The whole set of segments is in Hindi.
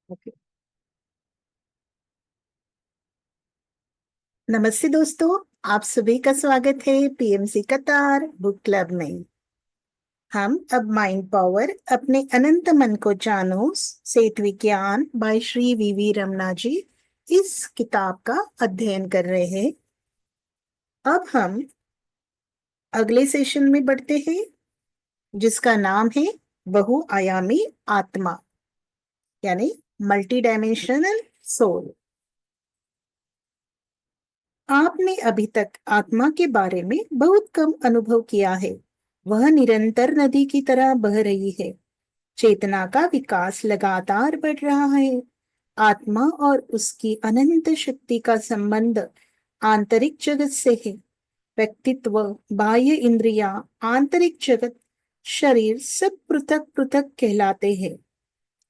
ओके। नमस्ते दोस्तों, आप सभी का स्वागत है पीएमसी कतार बुक क्लब में। हम अब माइंड पावर अपने अनंत मन को जानो सेठ विज्ञान बाय श्री वीवी रमना जी इस किताब का अध्ययन कर रहे हैं। अब हम अगले सेशन में बढ़ते हैं, जिसका नाम है बहुआयामी आत्मा, यानी मल्टी डायमेंशनल सोल। आपने अभी तक आत्मा के बारे में बहुत कम अनुभव किया है। वह निरंतर नदी की तरह बह रही है। चेतना का विकास लगातार बढ़ रहा है। आत्मा और उसकी अनंत शक्ति का संबंध आंतरिक जगत से है। व्यक्तित्व, बाह्य इंद्रियां, आंतरिक जगत, शरीर सब पृथक पृथक कहलाते हैं,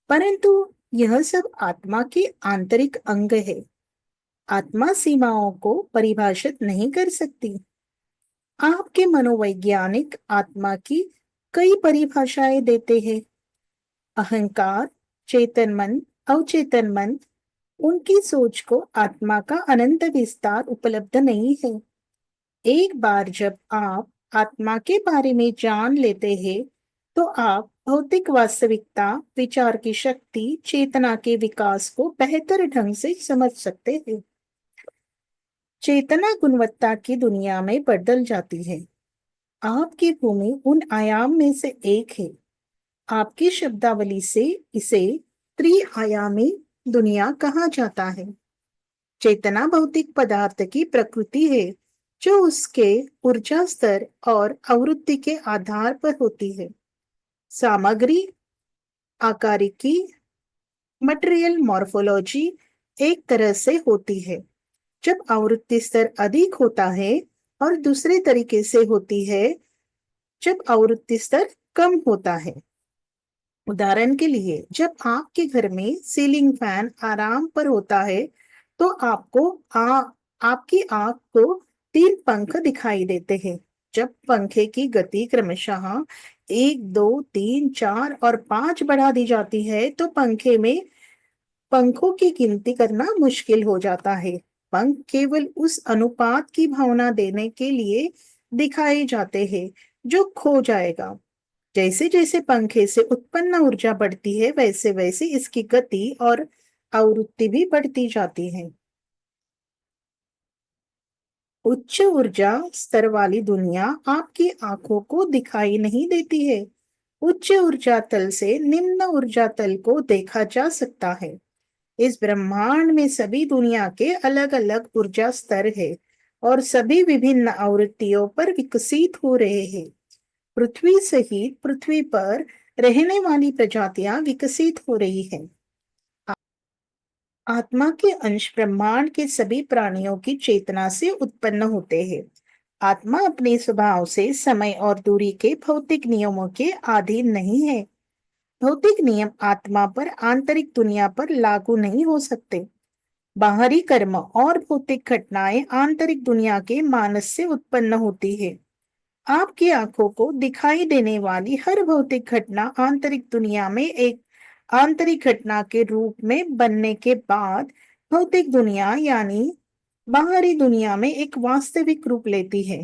परंतु यह सब आत्मा के आंतरिक अंग है। आत्मा सीमाओं को परिभाषित नहीं कर सकती। आपके मनोवैज्ञानिक आत्मा की कई परिभाषाएं देते हैं। अहंकार, चेतन मन, अवचेतन मन, उनकी सोच को आत्मा का अनंत विस्तार उपलब्ध नहीं है। एक बार जब आप आत्मा के बारे में जान लेते हैं, तो आप भौतिक वास्तविकता, विचार की शक्ति, चेतना के विकास को बेहतर ढंग से समझ सकते हैं। चेतना गुणवत्ता की दुनिया में बदल जाती है। आपकी भूमि उन आयाम में से एक है। आपकी शब्दावली से इसे त्रिआयामी दुनिया कहा जाता है। चेतना भौतिक पदार्थ की प्रकृति है, जो उसके ऊर्जा स्तर और आवृत्ति के आधार पर होती है। सामग्री, आकारिकी, मटेरियल मॉर्फोलॉजी एक तरह से होती है। जब आवृत्ति स्तर अधिक होता है और दूसरे तरीके से होती है जब आवृत्ति स्तर कम होता है। उदाहरण के लिए, जब आपके घर में सीलिंग फैन आराम पर होता है, तो आपकी आंख को तीन पंख दिखाई देते हैं। जब पंखे की गति क्रमशः एक, दो, तीन, चार और पांच बढ़ा दी जाती है, तो पंखे में पंखों की गिनती करना मुश्किल हो जाता है। पंख केवल उस अनुपात की भावना देने के लिए दिखाए जाते हैं जो खो जाएगा। जैसे जैसे पंखे से उत्पन्न ऊर्जा बढ़ती है, वैसे वैसे इसकी गति और आवृत्ति भी बढ़ती जाती है। उच्च ऊर्जा स्तर वाली दुनिया आपकी आंखों को दिखाई नहीं देती है। उच्च ऊर्जा तल से निम्न ऊर्जा तल को देखा जा सकता है। इस ब्रह्मांड में सभी दुनिया के अलग अलग ऊर्जा स्तर है और सभी विभिन्न आवृत्तियों पर विकसित हो रहे हैं। पृथ्वी सहित पृथ्वी पर रहने वाली प्रजातियां विकसित हो रही हैं। आत्मा के अंश ब्रह्मांड के सभी प्राणियों की चेतना से उत्पन्न होते हैं। आत्मा अपने स्वभाव से समय और दूरी के भौतिक नियमों के अधीन नहीं है। भौतिक नियम आत्मा पर, आंतरिक दुनिया पर लागू नहीं हो सकते। बाहरी कर्म और भौतिक घटनाएं आंतरिक दुनिया के मानस से उत्पन्न होती है। आपकी आंखों को दिखाई देने वाली हर भौतिक घटना आंतरिक दुनिया में एक आंतरिक घटना के रूप में बनने के बाद भौतिक दुनिया यानी बाहरी दुनिया में एक वास्तविक रूप लेती है।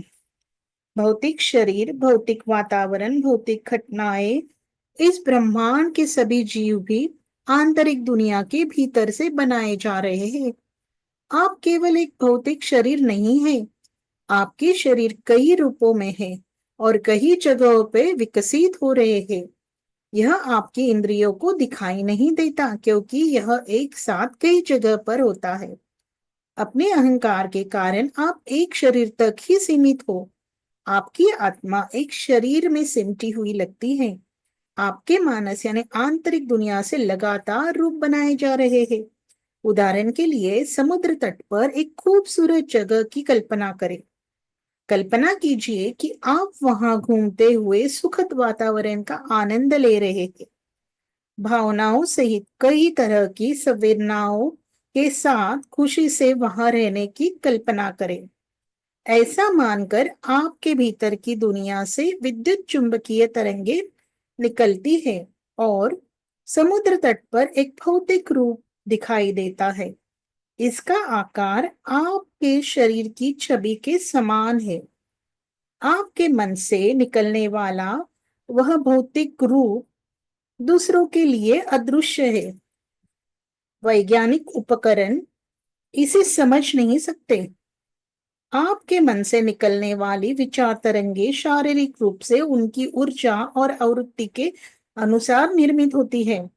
भौतिक शरीर, भौतिक वातावरण, भौतिक घटनाएं, इस ब्रह्मांड के सभी जीव भी आंतरिक दुनिया के भीतर से बनाए जा रहे हैं। आप केवल एक भौतिक शरीर नहीं है। आपके शरीर कई रूपों में है और कई जगहों पे विकसित हो रहे हैं। यह आपकी इंद्रियों को दिखाई नहीं देता, क्योंकि यह एक साथ कई जगह पर होता है। अपने अहंकार के कारण आप एक शरीर तक ही सीमित हो। आपकी आत्मा एक शरीर में सिमटी हुई लगती है। आपके मानस यानी आंतरिक दुनिया से लगातार रूप बनाए जा रहे हैं। उदाहरण के लिए, समुद्र तट पर एक खूबसूरत जगह की कल्पना करें। कल्पना कीजिए कि आप वहां घूमते हुए सुखद वातावरण का आनंद ले रहे थे। भावनाओं सहित कई तरह की संवेदनाओं के साथ खुशी से वहां रहने की कल्पना करें। ऐसा मानकर आपके भीतर की दुनिया से विद्युत चुंबकीय तरंगे निकलती है और समुद्र तट पर एक भौतिक रूप दिखाई देता है। इसका आकार आपके शरीर की छवि के समान है। आपके मन से निकलने वाला वह भौतिक रूप दूसरों के लिए अदृश्य है। वैज्ञानिक उपकरण इसे समझ नहीं सकते। आपके मन से निकलने वाली विचार तरंगे शारीरिक रूप से उनकी ऊर्जा और आवृत्ति के अनुसार निर्मित होती है।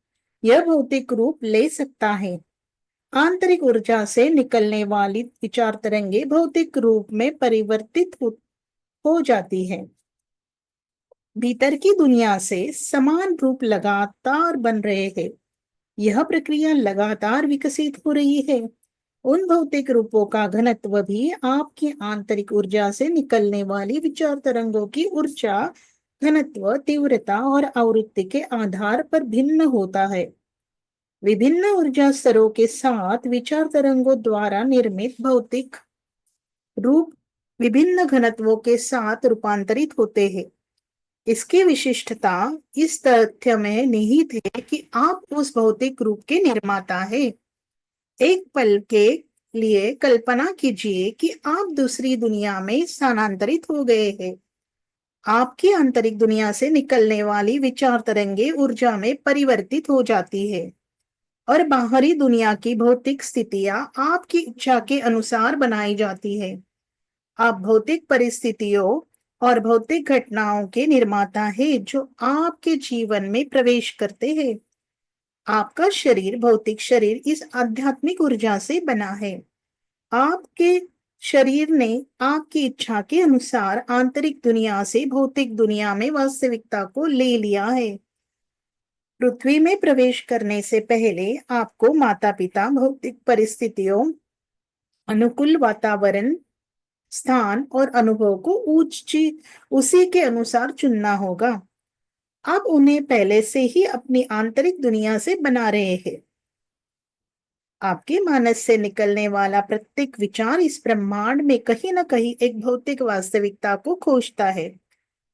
यह भौतिक रूप ले सकता है। आंतरिक ऊर्जा से निकलने वाली विचार तरंगे भौतिक रूप में परिवर्तित हो जाती है। भीतर की दुनिया से समान रूप लगातार बन रहे हैं। यह प्रक्रिया लगातार विकसित हो रही है। उन भौतिक रूपों का घनत्व भी आपकी आंतरिक ऊर्जा से निकलने वाली विचार तरंगों की ऊर्जा, घनत्व, तीव्रता और आवृत्ति के आधार पर भिन्न होता है। विभिन्न ऊर्जा स्तरों के साथ विचार तरंगों द्वारा निर्मित भौतिक रूप विभिन्न घनत्वों के साथ रूपांतरित होते हैं। इसकी विशिष्टता इस तथ्य में निहित है कि आप उस भौतिक रूप के निर्माता हैं। एक पल के लिए कल्पना कीजिए कि आप दूसरी दुनिया में स्थानांतरित हो गए हैं। आपकी आंतरिक दुनिया से निकलने वाली विचार तरंगे ऊर्जा में परिवर्तित हो जाती है और बाहरी दुनिया की भौतिक स्थितियां आपकी इच्छा के अनुसार बनाई जाती है। आप भौतिक परिस्थितियों और भौतिक घटनाओं के निर्माता है जो आपके जीवन में प्रवेश करते हैं। आपका शरीर, भौतिक शरीर, इस आध्यात्मिक ऊर्जा से बना है। आपके शरीर ने आपकी इच्छा के अनुसार आंतरिक दुनिया से भौतिक दुनिया में वास्तविकता को ले लिया है। पृथ्वी में प्रवेश करने से पहले आपको माता-पिता, भौतिक परिस्थितियों, अनुकूल वातावरण, स्थान और अनुभव को उसी के अनुसार चुनना होगा। आप उन्हें पहले से ही अपनी आंतरिक दुनिया से बना रहे हैं। आपके मानस से निकलने वाला प्रत्येक विचार इस ब्रह्मांड में कहीं ना कहीं एक भौतिक वास्तविकता को खोजता है।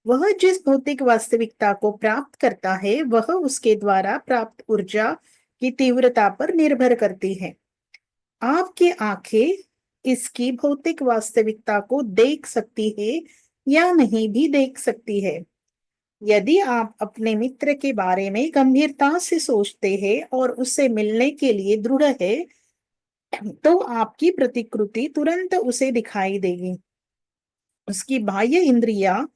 वह जिस भौतिक वास्तविकता को प्राप्त करता है वह उसके द्वारा प्राप्त ऊर्जा की तीव्रता पर निर्भर करती है। आपकी आंखें इसकी भौतिक वास्तविकता को देख सकती है या नहीं भी देख सकती है। यदि आप अपने मित्र के बारे में गंभीरता से सोचते हैं और उससे मिलने के लिए दृढ़ है, तो आपकी प्रतिकृति तुरंत उसे दिखाई देगी। उसकी बाह्य इंद्रियां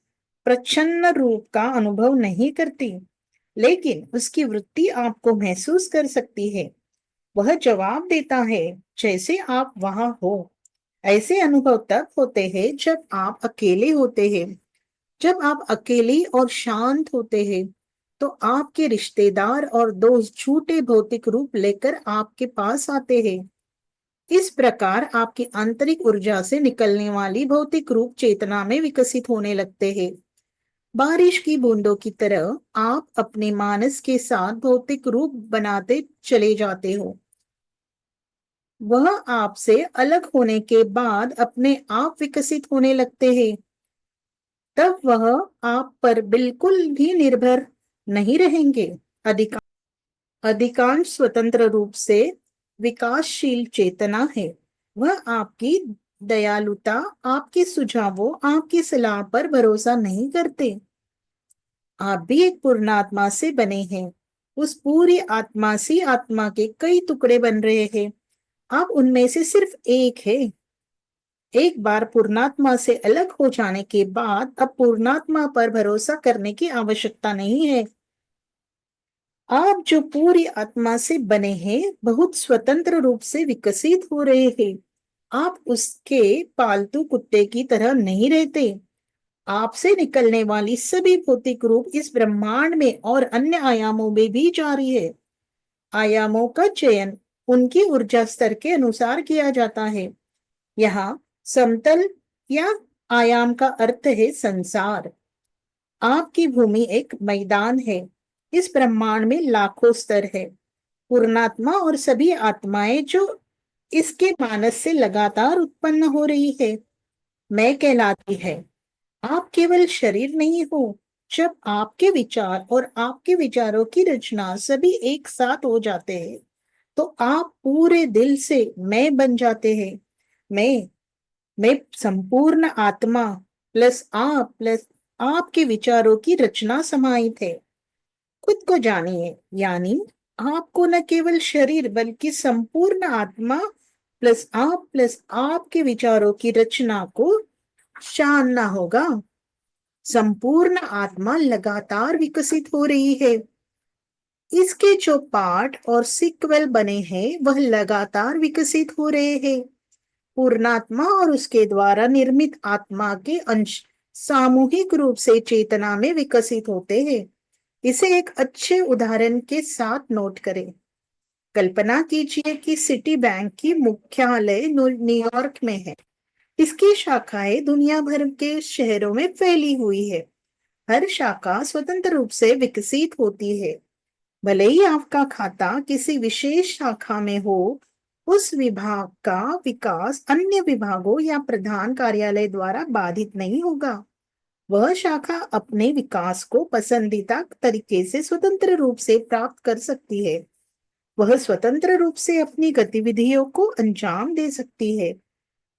प्रच्छन्न रूप का अनुभव नहीं करती, लेकिन उसकी वृत्ति आपको महसूस कर सकती है। वह जवाब देता है जैसे आप वहां हो। ऐसे अनुभव तब होते हैं जब आप अकेले होते हैं। जब आप अकेले और शांत होते हैं, तो आपके रिश्तेदार और दोस्त झूठे भौतिक रूप लेकर आपके पास आते हैं। इस प्रकार आपकी आंतरिक ऊर्जा से निकलने वाली भौतिक रूप चेतना में विकसित होने लगते हैं। बारिश की बूंदों की तरह आप अपने मानस के साथ भौतिक रूप बनाते चले जाते हो। वह आपसे अलग होने के बाद अपने आप विकसित होने लगते हैं। तब वह आप पर बिल्कुल भी निर्भर नहीं रहेंगे। अधिकांश स्वतंत्र रूप से विकासशील चेतना है। वह आपकी दयालुता, आपके सुझावों, आपकी सलाह पर भरोसा नहीं करते। आप भी एक पूर्ण आत्मा से बने हैं। उस पूरी आत्मा से आत्मा के कई टुकड़े बन रहे हैं। आप उनमें से सिर्फ एक है। एक बार पूर्णात्मा से अलग हो जाने के बाद अब पूर्णात्मा पर भरोसा करने की आवश्यकता नहीं है। आप जो पूरी आत्मा से बने हैं बहुत स्वतंत्र रूप से विकसित हो रहे हैं। आप उसके पालतू कुत्ते की तरह नहीं रहते। आपसे निकलने वाली सभी भौतिक रूप इस ब्रह्मांड में और अन्य आयामों में भी जारी है। आयामों का चयन उनकी ऊर्जा स्तर के अनुसार किया जाता है। यहाँ समतल या आयाम का अर्थ है संसार। आपकी भूमि एक मैदान है। इस ब्रह्मांड में लाखों स्तर है। पूर्णात्मा और सभी आत्माएं जो इसके मानस से लगातार उत्पन्न हो रही है, मैं कहलाती है। आप केवल शरीर नहीं हो जब आपके विचार और आपके विचारों की रचना सभी एक साथ हो जाते हैं, तो आप पूरे दिल से मैं बन जाते हैं। मैं मैं संपूर्ण आत्मा प्लस आपके विचारों की रचना समाहित है। खुद को जानिए, यानी आपको न केवल शरीर बल्कि संपूर्ण आत्मा प्लस आपके विचारों की रचना को जानना होगा। संपूर्ण आत्मा लगातार विकसित हो रही है। इसके जो पार्ट और सीक्वल बने हैं वह लगातार विकसित हो रहे हैं। पूर्णात्मा और उसके द्वारा निर्मित आत्मा के अंश सामूहिक रूप से चेतना में विकसित होते हैं। इसे एक अच्छे उदाहरण के साथ नोट करें। कल्पना कीजिए कि सिटी बैंक की मुख्यालय न्यूयॉर्क में है। इसकी शाखाएं दुनिया भर के शहरों में फैली हुई है। हर शाखा स्वतंत्र रूप से विकसित होती है। भले ही आपका खाता किसी विशेष शाखा में हो, उस विभाग का विकास अन्य विभागों या प्रधान कार्यालय द्वारा बाधित नहीं होगा। वह शाखा अपने विकास को पसंदीदा तरीके से स्वतंत्र रूप से प्राप्त कर सकती है। वह स्वतंत्र रूप से अपनी गतिविधियों को अंजाम दे सकती है।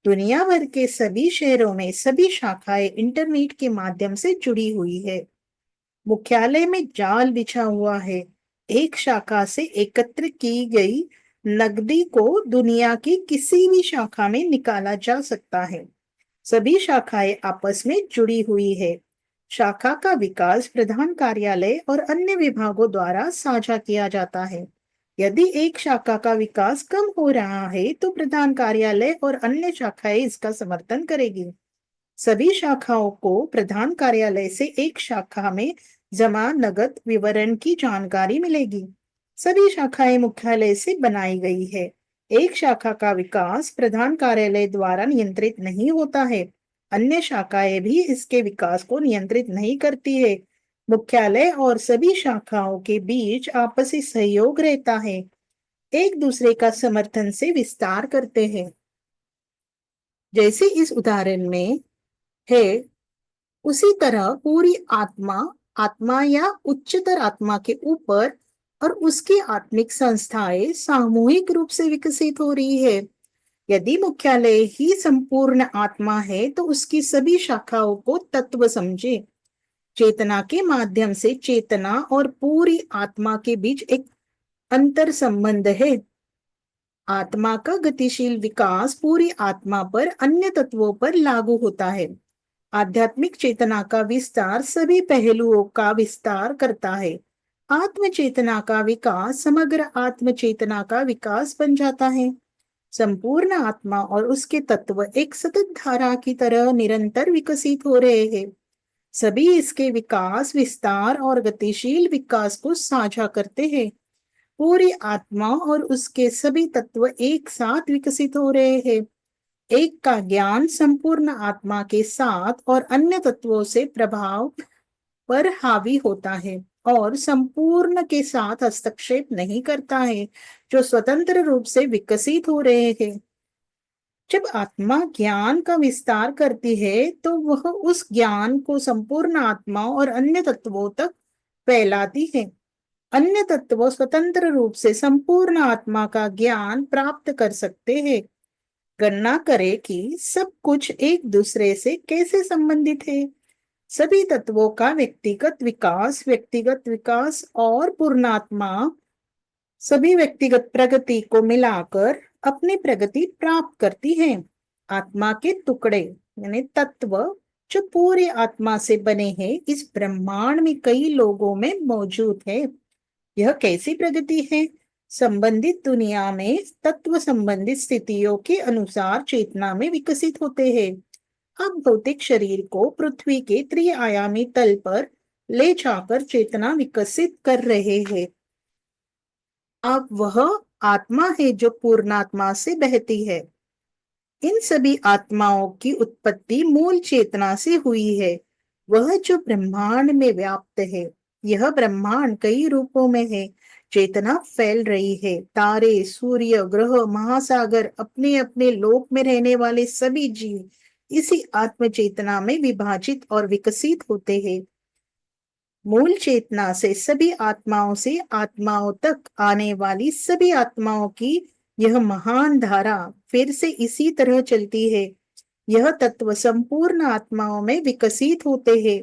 दुनिया भर के सभी शहरों में सभी शाखाएं इंटरनेट के माध्यम से जुड़ी हुई है। मुख्यालय में जाल बिछा हुआ है। एक शाखा से एकत्र की गई नकदी को दुनिया की किसी भी शाखा में निकाला जा सकता है। सभी शाखाएं आपस में जुड़ी हुई है। शाखा का विकास प्रधान कार्यालय और अन्य विभागों द्वारा साझा किया जाता है। यदि एक शाखा का विकास कम हो रहा है, तो प्रधान कार्यालय और अन्य शाखाएं इसका समर्थन करेगी। सभी शाखाओं को प्रधान कार्यालय से एक शाखा में जमा नकद विवरण की जानकारी मिलेगी। सभी शाखाएं मुख्यालय से बनाई गई है। एक शाखा का विकास प्रधान कार्यालय द्वारा नियंत्रित नहीं होता है। अन्य शाखाएं भी इसके विकास को नियंत्रित नहीं करती है। मुख्यालय और सभी शाखाओं के बीच आपसी सहयोग रहता है। एक दूसरे का समर्थन से विस्तार करते हैं। जैसे इस उदाहरण में है, उसी तरह पूरी आत्मा आत्मा या उच्चतर आत्मा के ऊपर और उसकी आत्मिक संस्थाएं सामूहिक रूप से विकसित हो रही है। यदि मुख्यालय ही संपूर्ण आत्मा है, तो उसकी सभी शाखाओं को तत्व समझे। चेतना के माध्यम से चेतना और पूरी आत्मा के बीच एक अंतर संबंध है। आत्मा का गतिशील विकास पूरी आत्मा पर अन्य तत्वों पर लागू होता है। आध्यात्मिक चेतना का विस्तार सभी पहलुओं का विस्तार करता है। आत्म चेतना का विकास समग्र आत्म चेतना का विकास बन जाता है। संपूर्ण आत्मा और उसके तत्व एक सतत धारा की तरह निरंतर विकसित हो रहे हैं। सभी इसके विकास, विस्तार और गतिशील विकास को साझा करते हैं। पूरी आत्मा और उसके सभी तत्व एक साथ विकसित हो रहे हैं। एक का ज्ञान संपूर्ण आत्मा के साथ और अन्य तत्वों से प्रभाव पर हावी होता है और संपूर्ण के साथ हस्तक्षेप नहीं करता है, जो स्वतंत्र रूप से विकसित हो रहे हैं। जब आत्मा ज्ञान का विस्तार करती है, तो वह उस ज्ञान को संपूर्ण आत्मा और अन्य तत्वों तक फैलाती है। अन्य तत्व स्वतंत्र रूप से संपूर्ण आत्मा का ज्ञान प्राप्त कर सकते हैं। गणना करें कि सब कुछ एक दूसरे से कैसे संबंधित है। सभी तत्वों का व्यक्तिगत विकास और पूर्णात्मा सभी व्यक्तिगत प्रगति को मिलाकर अपनी प्रगति प्राप्त करती है। आत्मा के टुकड़े यानी तत्व जो पूरी आत्मा से बने हैं, इस ब्रह्मांड में कई लोगों में मौजूद है। यह कैसी प्रगति है? संबंधित दुनिया में तत्व संबंधित स्थितियों के अनुसार चेतना में विकसित होते हैं। अब भौतिक शरीर को पृथ्वी के त्रिआयामी तल पर ले जाकर चेतना विकसित कर रहे हैं। अब वह आत्मा है जो पूर्णात्मा से बहती है। इन सभी आत्माओं की उत्पत्ति मूल चेतना से हुई है, वह जो ब्रह्मांड में व्याप्त है। यह ब्रह्मांड कई रूपों में है। चेतना फैल रही है। तारे, सूर्य, ग्रह, महासागर, अपने अपने लोक में रहने वाले सभी जीव इसी आत्म चेतना में विभाजित और विकसित होते हैं। मूल चेतना से सभी आत्माओं से आत्माओं तक आने वाली सभी आत्माओं की यह महान धारा फिर से इसी तरह चलती है। यह तत्व संपूर्ण आत्माओं में विकसित होते हैं।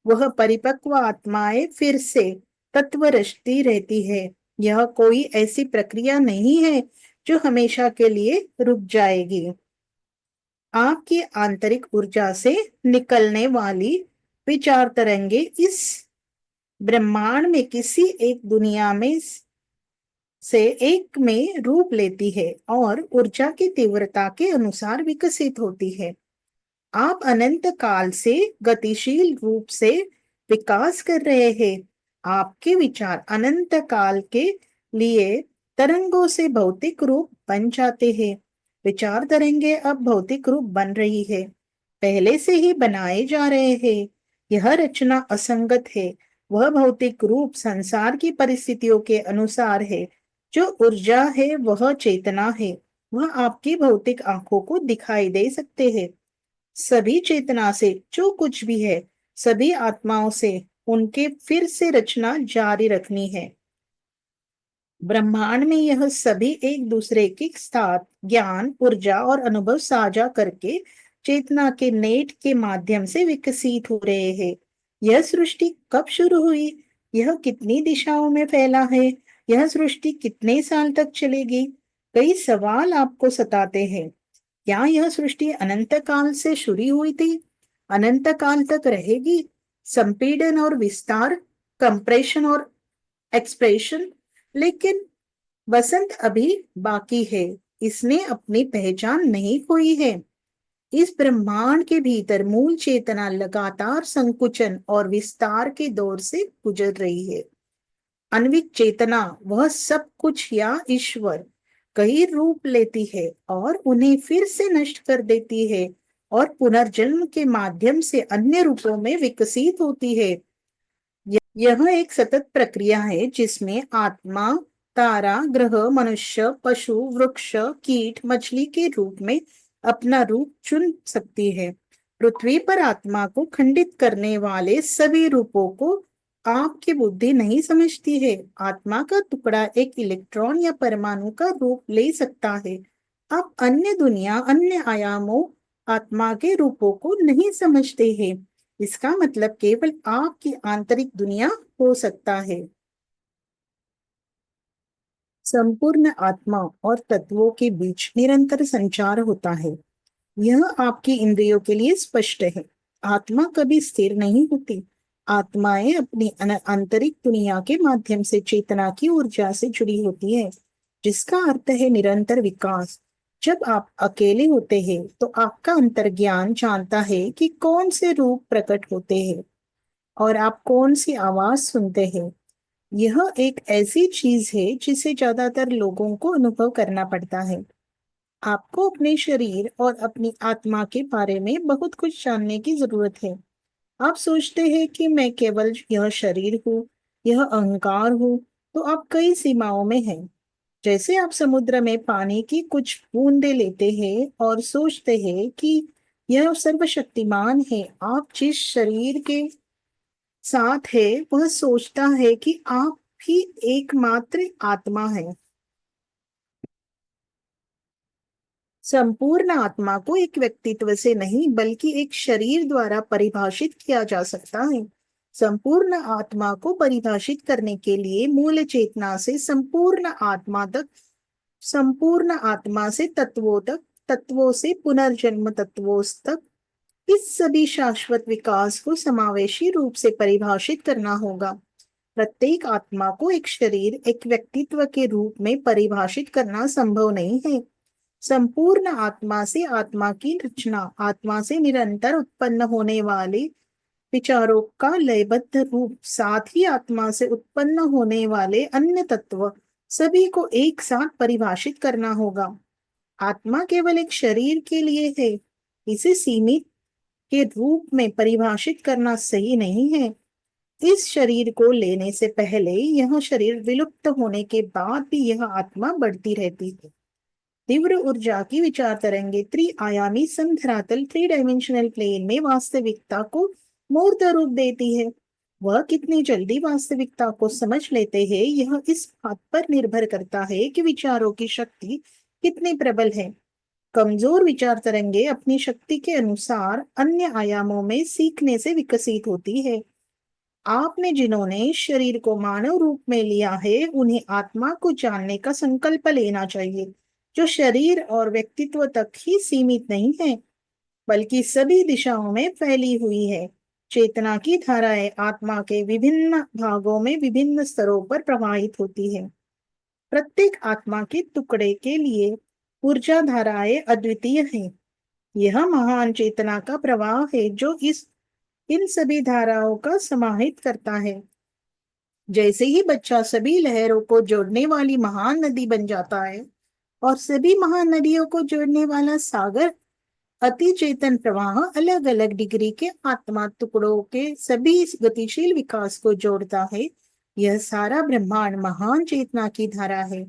वह परिपक्व आत्माएं फिर से तत्व रचती रहती है। यह कोई ऐसी प्रक्रिया नहीं है जो हमेशा के लिए रुक जाएगी। आपकी आंतरिक ऊर्जा से निकलने वाली विचार तरंगे इस ब्रह्मांड में किसी एक दुनिया में से एक में रूप लेती है और ऊर्जा की तीव्रता के अनुसार विकसित होती है। आप अनंत काल से गतिशील रूप से विकास कर रहे हैं। आपके विचार अनंत काल के लिए तरंगों से भौतिक रूप बन जाते हैं। विचार तरंगे अब भौतिक रूप बन रही है, पहले से ही बनाए जा रहे हैं। यह रचना असंगत है। वह भौतिक रूप संसार की परिस्थितियों के अनुसार है। जो ऊर्जा है वह चेतना है। वह आपकी भौतिक आंखों को दिखाई दे सकते हैं। सभी चेतना से जो कुछ भी है, सभी आत्माओं से उनके फिर से रचना जारी रखनी है। ब्रह्मांड में यह सभी एक दूसरे के साथ ज्ञान, ऊर्जा और अनुभव साझा करके चेतना के नेट के माध्यम से विकसित हो रहे हैं। यह सृष्टि कब शुरू हुई? यह कितनी दिशाओं में फैला है? यह सृष्टि कितने साल तक चलेगी? कई सवाल आपको सताते हैं। क्या यह सृष्टि अनंत काल से शुरू हुई थी, अनंत काल तक रहेगी? संपीड़न और विस्तार, कंप्रेशन और एक्सप्रेशन। लेकिन बसंत अभी बाकी है। इसने अपनी पहचान नहीं खोई है। इस ब्रह्मांड के भीतर मूल चेतना लगातार संकुचन और विस्तार के दौर से गुजर रही है। अन्विक चेतना, वह सब कुछ या ईश्वर, कई रूप लेती है और उन्हें फिर से नष्ट कर देती है और पुनर्जन्म के माध्यम से अन्य रूपों में विकसित होती है। यह एक सतत प्रक्रिया है जिसमें आत्मा तारा, ग्रह, मनुष्य, पशु, वृक्ष, कीट, मछली के रूप में अपना रूप चुन सकती है। पृथ्वी पर आत्मा को खंडित करने वाले सभी रूपों को आपकी बुद्धि नहीं समझती है। आत्मा का टुकड़ा एक इलेक्ट्रॉन या परमाणु का रूप ले सकता है। आप अन्य दुनिया, अन्य आयामों, आत्मा के रूपों को नहीं समझते हैं। इसका मतलब केवल आपकी आंतरिक दुनिया हो सकता है। संपूर्ण आत्मा और तत्वों के बीच निरंतर संचार होता है। यह आपकी इंद्रियों के लिए स्पष्ट है। आत्मा कभी स्थिर नहीं होती। आत्माएं अपनी आंतरिक दुनिया के माध्यम से चेतना की ऊर्जा से जुड़ी होती है, जिसका अर्थ है निरंतर विकास। जब आप अकेले होते हैं तो आपका अंतर्ज्ञान जानता है कि कौन से रूप प्रकट होते हैं और आप कौन सी आवाज सुनते हैं। यह एक ऐसी चीज है जिसे ज्यादातर लोगों को अनुभव करना पड़ता है। आपको अपने शरीर और अपनी आत्मा के बारे में बहुत कुछ जानने की जरूरत है। आप सोचते हैं कि मैं केवल यह शरीर हूँ, यह अहंकार हूँ, तो आप कई सीमाओं में हैं। जैसे आप समुद्र में पानी की कुछ बूंदे लेते हैं और सोचते हैं कि यह सर्वशक्तिमान है। आप जिस शरीर के साथ है वह सोचता है कि आप ही एकमात्र आत्मा है। संपूर्ण आत्मा को एक व्यक्तित्व से नहीं बल्कि एक शरीर द्वारा परिभाषित किया जा सकता है। संपूर्ण आत्मा को परिभाषित करने के लिए मूल चेतना से संपूर्ण आत्मा तक, संपूर्ण आत्मा से तत्वों तक, तत्वों से पुनर्जन्म तत्वों तक, इस सभी शाश्वत विकास को समावेशी रूप से परिभाषित करना होगा। प्रत्येक आत्मा को एक शरीर, एक व्यक्तित्व के रूप में परिभाषित करना संभव नहीं है। संपूर्ण आत्मा से आत्मा की रचना, आत्मा से निरंतर उत्पन्न होने वाले विचारों का लयबद्ध रूप, साथ ही आत्मा से उत्पन्न होने वाले अन्य तत्व, सभी को एक साथ परिभाषित करना होगा। आत्मा केवल एक शरीर के लिए है। इसे सीमित के रूप में परिभाषित करना सही नहीं है। इस शरीर को लेने से पहले, यह शरीर विलुप्त होने के बाद भी यह आत्मा बढ़ती रहती है। तीव्र ऊर्जा की विचार तरंगे त्रिआयामी समधरातल, थ्री डायमेंशनल प्लेन में वास्तविकता को मूर्त रूप देती है। वह कितनी जल्दी वास्तविकता को समझ लेते हैं, यह इस बात पर निर्भर करता है कि विचारों की शक्ति कितनी प्रबल है। कमजोर विचार तरंगे अपनी शक्ति के अनुसार अन्य आयामों में सीखने से विकसित होती है। आपने जिन्होंने शरीर को मानव रूप में लिया है, उन्हें आत्मा को जानने का संकल्प लेना चाहिए, जो शरीर और व्यक्तित्व तक ही सीमित नहीं है, बल्कि सभी दिशाओं में फैली हुई है। चेतना की धाराएं आत्मा के विभिन्न भागों में विभिन्न स्तरों पर प्रवाहित होती है। प्रत्येक आत्मा के टुकड़े के लिए ऊर्जा धाराएं अद्वितीय हैं। यह महान चेतना का प्रवाह है जो इस इन सभी धाराओं का समाहित करता है। जैसे ही बच्चा सभी लहरों को जोड़ने वाली महान नदी बन जाता है और सभी महान नदियों को जोड़ने वाला सागर अति चेतन प्रवाह अलग अलग डिग्री के आत्मा टुकड़ों के सभी गतिशील विकास को जोड़ता है, यह सारा ब्रह्मांड महान चेतना की धारा है।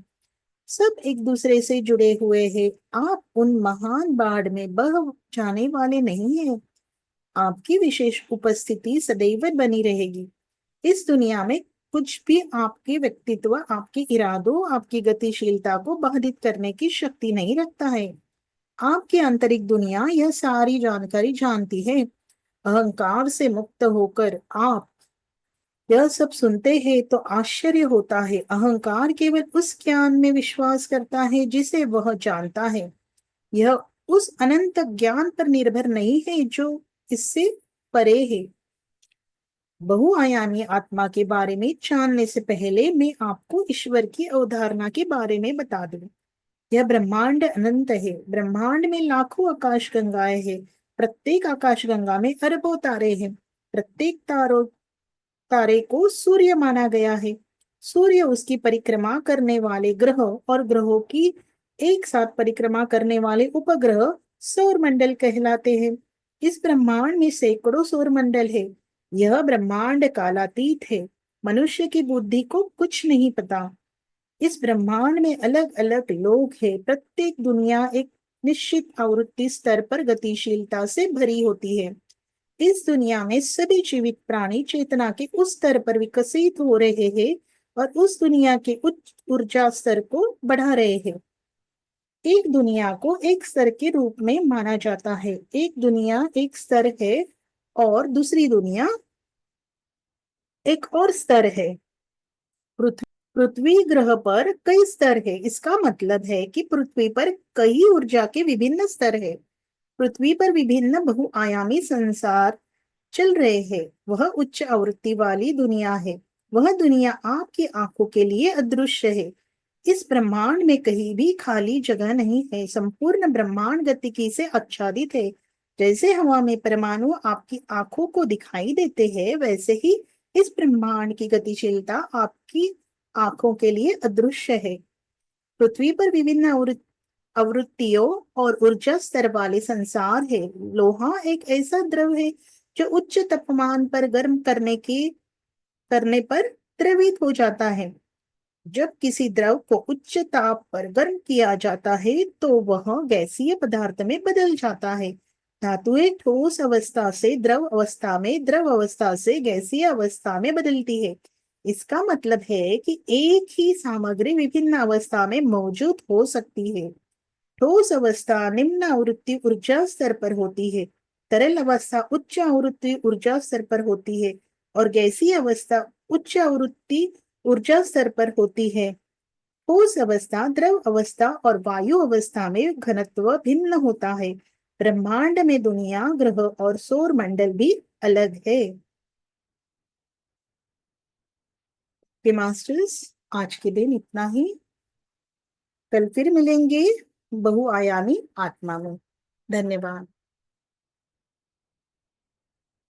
सब एक दूसरे से जुड़े हुए हैं। आप उन महान बाढ़ में बह जाने वाले नहीं हैं। आपकी विशेष उपस्थिति सदैव बनी रहेगी। इस दुनिया में कुछ भी आपके व्यक्तित्व, आपके इरादों, आपकी गतिशीलता को बाधित करने की शक्ति नहीं रखता है। आपकी आंतरिक दुनिया यह सारी जानकारी जानती है। अहंकार से मुक्त होकर आप यह सब सुनते हैं तो आश्चर्य होता है। अहंकार केवल उस ज्ञान में विश्वास करता है जिसे वह जानता है। यह उस अनंत ज्ञान पर निर्भर नहीं है जो इससे परे है। बहुआयामी आत्मा के बारे में जानने से पहले मैं आपको ईश्वर की अवधारणा के बारे में बता दूं। यह ब्रह्मांड अनंत है। ब्रह्मांड में लाखों आकाश गंगाएं हैं। प्रत्येक आकाश गंगा में अरबों तारे हैं। प्रत्येक तारे को सूर्य माना गया है। सूर्य उसकी परिक्रमा करने वाले ग्रह और ग्रहों की एक साथ परिक्रमा करने वाले उपग्रह सौर मंडल कहलाते हैं। इस ब्रह्मांड में सैकड़ों सौर मंडल है। यह ब्रह्मांड कालातीत है। मनुष्य की बुद्धि को कुछ नहीं पता। इस ब्रह्मांड में अलग अलग लोग हैं। प्रत्येक दुनिया एक निश्चित आवृत्ति स्तर पर गतिशीलता से भरी होती है। इस दुनिया में सभी जीवित प्राणी चेतना के उस स्तर पर विकसित हो रहे हैं और उस दुनिया के उच्च ऊर्जा स्तर को बढ़ा रहे हैं। एक दुनिया को एक स्तर के रूप में माना जाता है। एक दुनिया एक स्तर है और दूसरी दुनिया एक और स्तर है। पृथ्वी ग्रह पर कई स्तर है। इसका मतलब है कि पृथ्वी पर कई ऊर्जा के विभिन्न स्तर है। पृथ्वी पर विभिन्न बहुआयामी संसार चल रहे हैं। वह उच्च आवृत्ति वाली दुनिया है। वह दुनिया आपकी आंखों के लिए अदृश्य है। इस ब्रह्मांड में कहीं भी खाली जगह नहीं है। संपूर्ण ब्रह्मांड गतिकी से आच्छादित है। जैसे हवा में परमाणु आपकी आंखों को दिखाई देते हैं, वैसे ही इस ब्रह्मांड की गतिशीलता आपकी आंखों के लिए अदृश्य है। पृथ्वी पर विभिन्न आवृत्तियों और ऊर्जा स्तर वाले संसार है। लोहा एक ऐसा द्रव है जो उच्च तापमान पर गर्म करने पर द्रवित हो जाता है। जब किसी द्रव को उच्च ताप पर गर्म किया जाता है तो वह गैसीय पदार्थ में बदल जाता है। धातुएं ठोस अवस्था से द्रव अवस्था में, द्रव अवस्था से गैसीय अवस्था में बदलती है। इसका मतलब है कि एक ही सामग्री विभिन्न अवस्था में मौजूद हो सकती है। ठोस अवस्था निम्न आवृत्ति ऊर्जा स्तर पर होती है। तरल अवस्था उच्च आवृत्ति ऊर्जा स्तर पर होती है और गैसीय अवस्था उच्च आवृत्ति ऊर्जा स्तर पर होती है। ठोस अवस्था, द्रव अवस्था और वायु अवस्था में घनत्व भिन्न होता है। ब्रह्मांड में दुनिया, ग्रह और सौर मंडल भी अलग है। मास्टर्स, आज के दिन इतना ही। कल फिर मिलेंगे बहुआयामी आत्मा में। धन्यवाद।